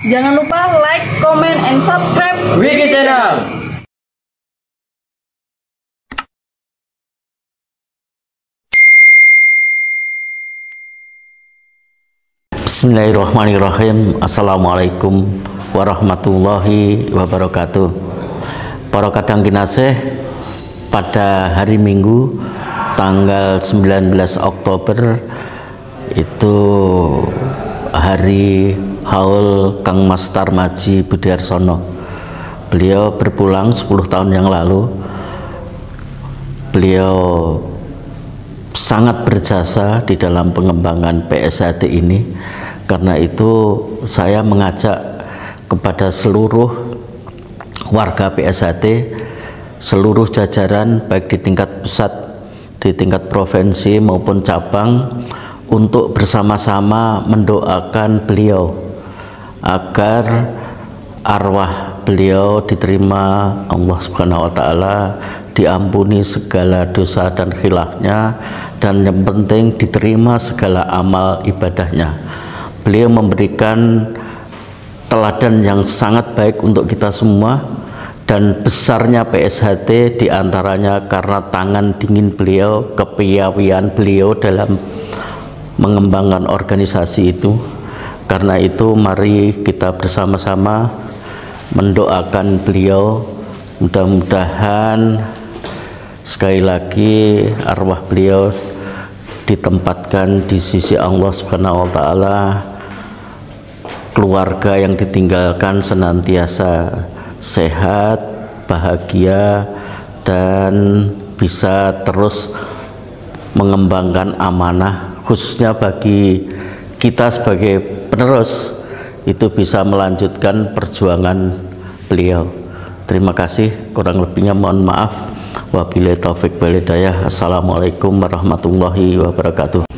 Jangan lupa like, comment, and subscribe Wiki Channel. Bismillahirrahmanirrahim. Assalamualaikum warahmatullahi wabarakatuh. Para kadang kinasih, pada hari Minggu tanggal 19 Oktober itu hari haul Kang Mas Tarmadji Budiarsono. Beliau berpulang 10 tahun yang lalu. Beliau sangat berjasa di dalam pengembangan PSHT ini. Karena itu saya mengajak kepada seluruh warga PSHT, seluruh jajaran baik di tingkat pusat, di tingkat provinsi maupun cabang, untuk bersama-sama mendoakan beliau agar arwah beliau diterima Allah Subhanahu wa Ta'ala, diampuni segala dosa dan khilafnya, dan yang penting diterima segala amal ibadahnya. Beliau memberikan teladan yang sangat baik untuk kita semua, dan besarnya PSHT diantaranya karena tangan dingin beliau, kepiawaian beliau dalam mengembangkan organisasi itu. Karena itu mari kita bersama-sama mendoakan beliau, mudah-mudahan sekali lagi arwah beliau ditempatkan di sisi Allah Subhanahu wa Ta'ala, keluarga yang ditinggalkan senantiasa sehat, bahagia, dan bisa terus mengembangkan amanah, khususnya bagi kita sebagai penerus, itu bisa melanjutkan perjuangan beliau. Terima kasih, kurang lebihnya mohon maaf. Wabillahi taufik wal hidayah. Assalamualaikum warahmatullahi wabarakatuh.